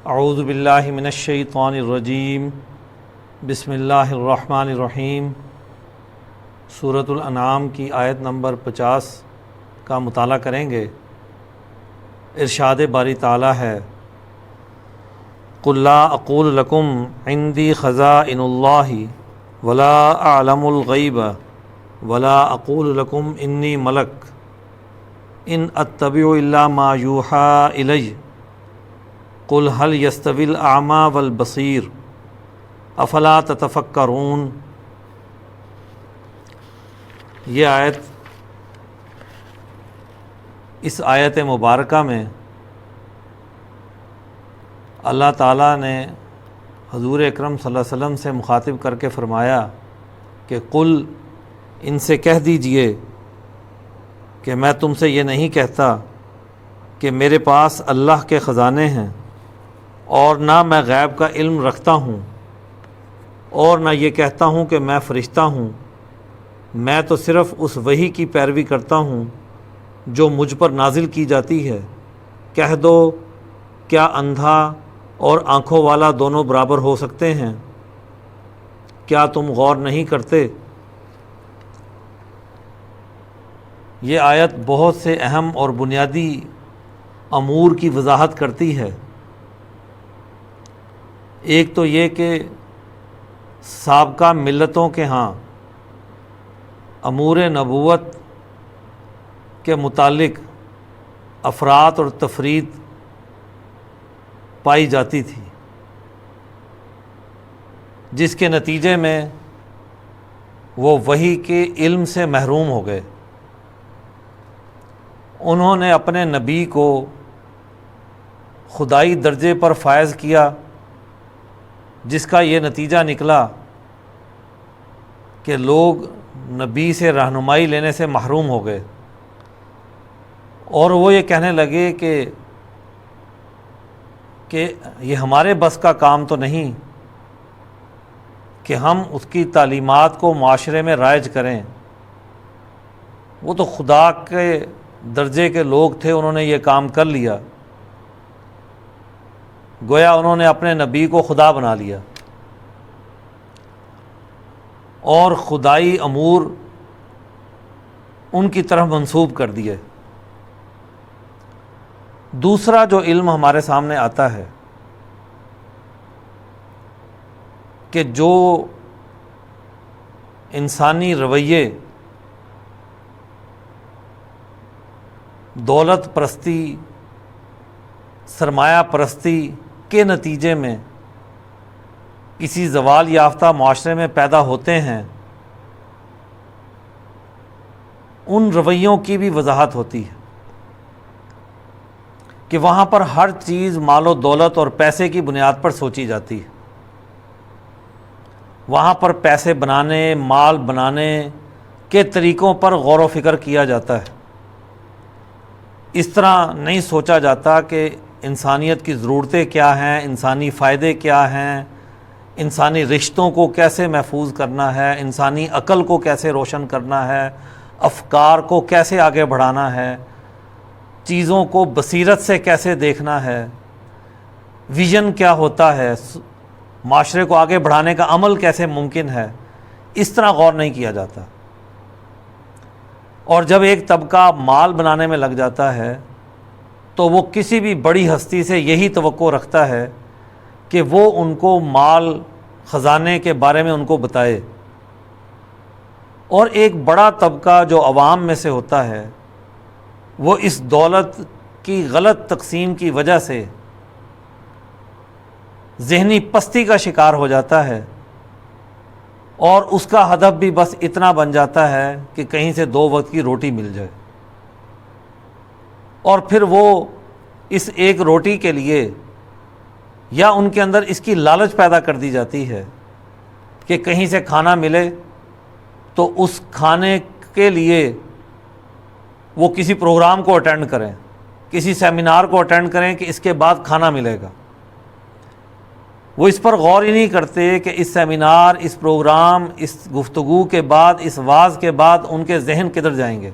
اعوذ باللہ من الشیطان الرجیم بسم اللہ الرحمن الرحیم۔ سورۃ الانعام کی آیت نمبر 50 کا مطالعہ کریں گے۔ ارشاد باری تعالیٰ ہے، قُل لا اقول لکم عندی خزائن اللہ ولا اعلم الغیب ولا اقول لکم انی ملک ان اتبع الا ما یوحی الی قل هل یستوی الاعمی والبصیر افلا تتفکرون۔ یہ آیت، اس آیت مبارکہ میں اللہ تعالیٰ نے حضور اکرم صلی اللہ علیہ وسلم سے مخاطب کر کے فرمایا کہ قل، ان سے کہہ دیجئے کہ میں تم سے یہ نہیں کہتا کہ میرے پاس اللہ کے خزانے ہیں، اور نہ میں غیب کا علم رکھتا ہوں، اور نہ یہ کہتا ہوں کہ میں فرشتہ ہوں۔ میں تو صرف اس وحی کی پیروی کرتا ہوں جو مجھ پر نازل کی جاتی ہے۔ کہہ دو، کیا اندھا اور آنکھوں والا دونوں برابر ہو سکتے ہیں؟ کیا تم غور نہیں کرتے؟ یہ آیت بہت سے اہم اور بنیادی امور کی وضاحت کرتی ہے۔ ایک تو یہ کہ سابقہ ملتوں کے ہاں امور نبوت کے متعلق افراط اور تفریط پائی جاتی تھی، جس کے نتیجے میں وہ وحی کے علم سے محروم ہو گئے۔ انہوں نے اپنے نبی کو خدائی درجے پر فائز کیا، جس کا یہ نتیجہ نکلا کہ لوگ نبی سے رہنمائی لینے سے محروم ہو گئے، اور وہ یہ کہنے لگے کہ یہ ہمارے بس کا کام تو نہیں کہ ہم اس کی تعلیمات کو معاشرے میں رائج کریں۔ وہ تو خدا کے درجے کے لوگ تھے، انہوں نے یہ کام کر لیا، گویا انہوں نے اپنے نبی کو خدا بنا لیا اور خدائی امور ان کی طرف منسوب کر دیے۔ دوسرا جو علم ہمارے سامنے آتا ہے کہ جو انسانی رویے دولت پرستی، سرمایہ پرستی کے نتیجے میں کسی زوال یافتہ معاشرے میں پیدا ہوتے ہیں، ان رویوں کی بھی وضاحت ہوتی ہے کہ وہاں پر ہر چیز مال و دولت اور پیسے کی بنیاد پر سوچی جاتی ہے۔ وہاں پر پیسے بنانے، مال بنانے کے طریقوں پر غور و فکر کیا جاتا ہے۔ اس طرح نہیں سوچا جاتا کہ انسانیت کی ضرورتیں کیا ہیں، انسانی فائدے کیا ہیں، انسانی رشتوں کو کیسے محفوظ کرنا ہے، انسانی عقل کو کیسے روشن کرنا ہے، افکار کو کیسے آگے بڑھانا ہے، چیزوں کو بصیرت سے کیسے دیکھنا ہے، ویژن کیا ہوتا ہے، معاشرے کو آگے بڑھانے کا عمل کیسے ممکن ہے، اس طرح غور نہیں کیا جاتا۔ اور جب ایک طبقہ مال بنانے میں لگ جاتا ہے تو وہ کسی بھی بڑی ہستی سے یہی توقع رکھتا ہے کہ وہ ان کو مال خزانے کے بارے میں ان کو بتائے، اور ایک بڑا طبقہ جو عوام میں سے ہوتا ہے وہ اس دولت کی غلط تقسیم کی وجہ سے ذہنی پستی کا شکار ہو جاتا ہے، اور اس کا ہدف بھی بس اتنا بن جاتا ہے کہ کہیں سے 2 وقت کی روٹی مل جائے، اور پھر وہ اس ایک روٹی کے لیے، یا ان کے اندر اس کی لالچ پیدا کر دی جاتی ہے کہ کہیں سے کھانا ملے تو اس کھانے کے لیے وہ کسی پروگرام کو اٹینڈ کریں، کسی سیمینار کو اٹینڈ کریں کہ اس کے بعد کھانا ملے گا۔ وہ اس پر غور ہی نہیں کرتے کہ اس سیمینار، اس پروگرام، اس گفتگو کے بعد، اس واعظ کے بعد ان کے ذہن کدھر جائیں گے۔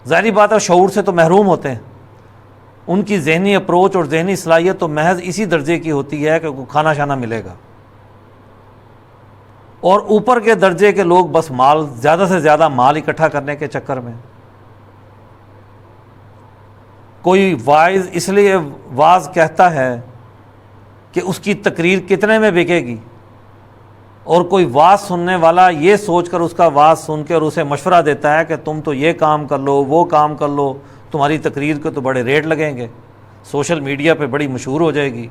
ظاہری بات ہے شعور سے تو محروم ہوتے ہیں، ان کی ذہنی اپروچ اور ذہنی صلاحیت تو محض اسی درجے کی ہوتی ہے کہ کوئی کھانا شانا ملے گا، اور اوپر کے درجے کے لوگ بس مال، زیادہ سے زیادہ مال اکٹھا کرنے کے چکر میں۔ کوئی واعظ اس لیے واعظ کہتا ہے کہ اس کی تقریر کتنے میں بکے گی، اور کوئی واعظ سننے والا یہ سوچ کر اس کا واعظ سن کے اور اسے مشورہ دیتا ہے کہ تم تو یہ کام کر لو، وہ کام کر لو، تمہاری تقریر کے تو بڑے ریٹ لگیں گے، سوشل میڈیا پہ بڑی مشہور ہو جائے گی۔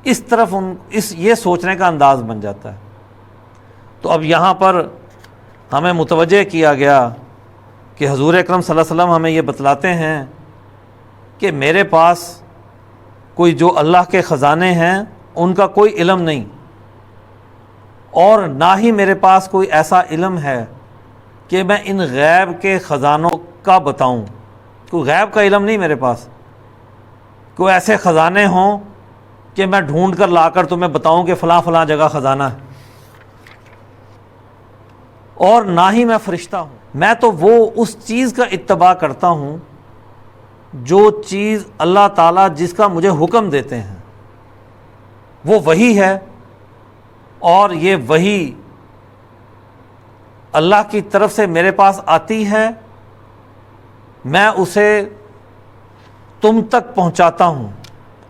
اس طرف یہ سوچنے کا انداز بن جاتا ہے۔ تو اب یہاں پر ہمیں متوجہ کیا گیا کہ حضور اکرم صلی اللہ علیہ وسلم ہمیں یہ بتلاتے ہیں کہ میرے پاس کوئی جو اللہ کے خزانے ہیں ان کا کوئی علم نہیں، اور نہ ہی میرے پاس کوئی ایسا علم ہے کہ میں ان غیب کے خزانوں کا بتاؤں۔ کوئی غیب کا علم نہیں میرے پاس، کوئی ایسے خزانے ہوں کہ میں ڈھونڈ کر لا کر تمہیں بتاؤں کہ فلاں فلاں جگہ خزانہ ہے، اور نہ ہی میں فرشتہ ہوں۔ میں تو وہ اس چیز کا اتباع کرتا ہوں جو چیز اللہ تعالیٰ جس کا مجھے حکم دیتے ہیں، وہ وحی ہے، اور یہ وحی اللہ کی طرف سے میرے پاس آتی ہے، میں اسے تم تک پہنچاتا ہوں،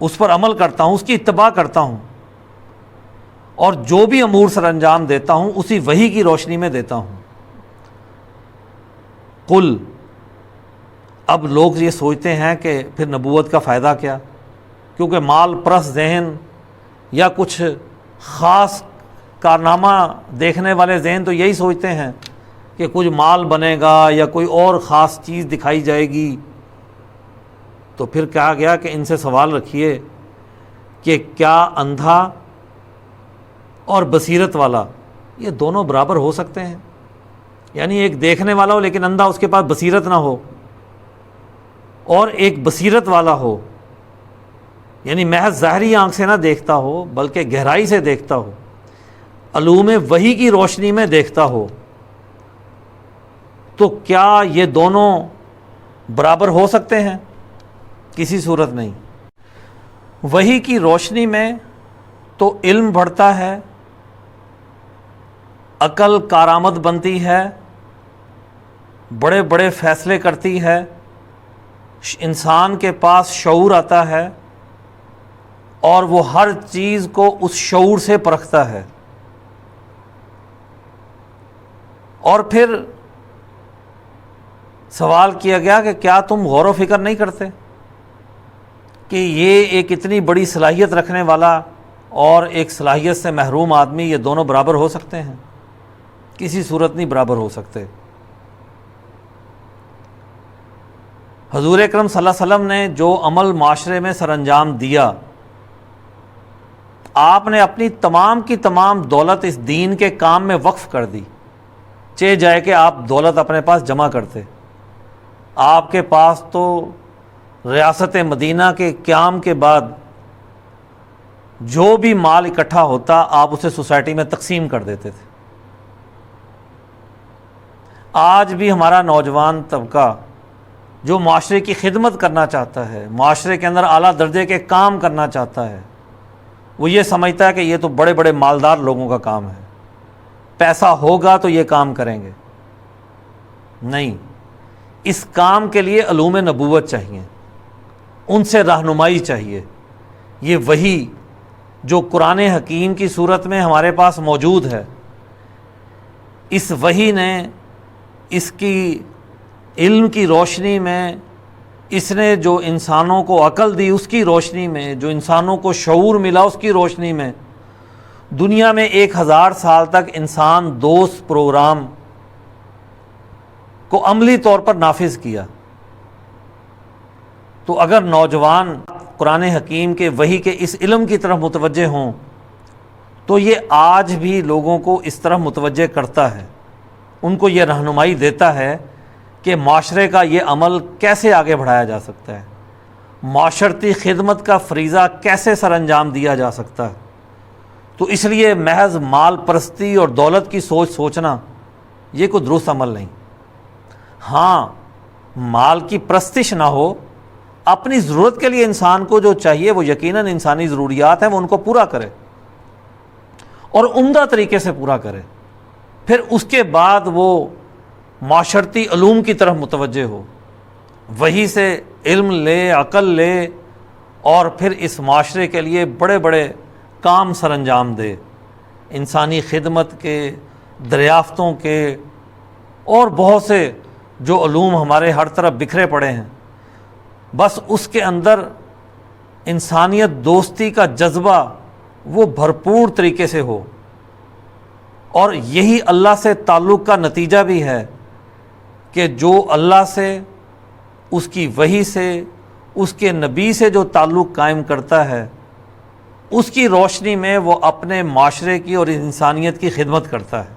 اس پر عمل کرتا ہوں، اس کی اتباع کرتا ہوں، اور جو بھی امور سر انجام دیتا ہوں اسی وحی کی روشنی میں دیتا ہوں۔ قل، اب لوگ یہ سوچتے ہیں کہ پھر نبوت کا فائدہ کیا، کیونکہ مال پرست ذہن یا کچھ خاص کارنامہ دیکھنے والے ذہن تو یہی سوچتے ہیں کہ کچھ مال بنے گا یا کوئی اور خاص چیز دکھائی جائے گی۔ تو پھر کہا گیا کہ ان سے سوال رکھیے کہ کیا اندھا اور بصیرت والا یہ دونوں برابر ہو سکتے ہیں؟ یعنی ایک دیکھنے والا ہو لیکن اندھا، اس کے پاس بصیرت نہ ہو، اور ایک بصیرت والا ہو یعنی محض ظاہری آنکھ سے نہ دیکھتا ہو بلکہ گہرائی سے دیکھتا ہو، علوم وحی کی روشنی میں دیکھتا ہو، تو کیا یہ دونوں برابر ہو سکتے ہیں؟ کسی صورت نہیں۔ وحی کی روشنی میں تو علم بڑھتا ہے، عقل کارآمد بنتی ہے، بڑے بڑے فیصلے کرتی ہے، انسان کے پاس شعور آتا ہے، اور وہ ہر چیز کو اس شعور سے پرکھتا ہے۔ اور پھر سوال کیا گیا کہ کیا تم غور و فکر نہیں کرتے کہ یہ ایک اتنی بڑی صلاحیت رکھنے والا اور ایک صلاحیت سے محروم آدمی، یہ دونوں برابر ہو سکتے ہیں؟ کسی صورت نہیں برابر ہو سکتے۔ حضور اکرم صلی اللہ علیہ وسلم نے جو عمل معاشرے میں سر انجام دیا، آپ نے اپنی تمام کی تمام دولت اس دین کے کام میں وقف کر دی، چہ جائے کہ آپ دولت اپنے پاس جمع کرتے۔ آپ کے پاس تو ریاست مدینہ کے قیام کے بعد جو بھی مال اکٹھا ہوتا آپ اسے سوسائٹی میں تقسیم کر دیتے تھے۔ آج بھی ہمارا نوجوان طبقہ جو معاشرے کی خدمت کرنا چاہتا ہے، معاشرے کے اندر اعلیٰ درجے کے کام کرنا چاہتا ہے، وہ یہ سمجھتا ہے کہ یہ تو بڑے بڑے مالدار لوگوں کا کام ہے، پیسہ ہوگا تو یہ کام کریں گے۔ نہیں، اس کام کے لیے علوم نبوت چاہیے، ان سے رہنمائی چاہیے۔ یہ وحی جو قرآن حکیم کی صورت میں ہمارے پاس موجود ہے، اس وحی نے اس کی علم کی روشنی میں، اس نے جو انسانوں کو عقل دی اس کی روشنی میں، جو انسانوں کو شعور ملا اس کی روشنی میں، دنیا میں 1000 سال تک انسان دوست پروگرام کو عملی طور پر نافذ کیا۔ تو اگر نوجوان قرآن حکیم کے وحی کے اس علم کی طرف متوجہ ہوں تو یہ آج بھی لوگوں کو اس طرف متوجہ کرتا ہے، ان کو یہ رہنمائی دیتا ہے کہ معاشرے کا یہ عمل کیسے آگے بڑھایا جا سکتا ہے، معاشرتی خدمت کا فریضہ کیسے سر انجام دیا جا سکتا ہے۔ تو اس لیے محض مال پرستی اور دولت کی سوچنا یہ کوئی درست عمل نہیں۔ ہاں، مال کی پرستش نہ ہو اپنی ضرورت کے لیے انسان کو جو چاہیے وہ یقیناً انسانی ضروریات ہیں وہ ان کو پورا کرے اور عمدہ طریقے سے پورا کرے، پھر اس کے بعد وہ معاشرتی علوم کی طرف متوجہ ہو، وہی سے علم لے، عقل لے، اور پھر اس معاشرے کے لیے بڑے بڑے کام سر انجام دے، انسانی خدمت کے، دریافتوں کے، اور بہت سے جو علوم ہمارے ہر طرف بکھرے پڑے ہیں، بس اس کے اندر انسانیت دوستی کا جذبہ وہ بھرپور طریقے سے ہو۔ اور یہی اللہ سے تعلق کا نتیجہ بھی ہے کہ جو اللہ سے، اس کی وحی سے، اس کے نبی سے جو تعلق قائم کرتا ہے، اس کی روشنی میں وہ اپنے معاشرے کی اور انسانیت کی خدمت کرتا ہے۔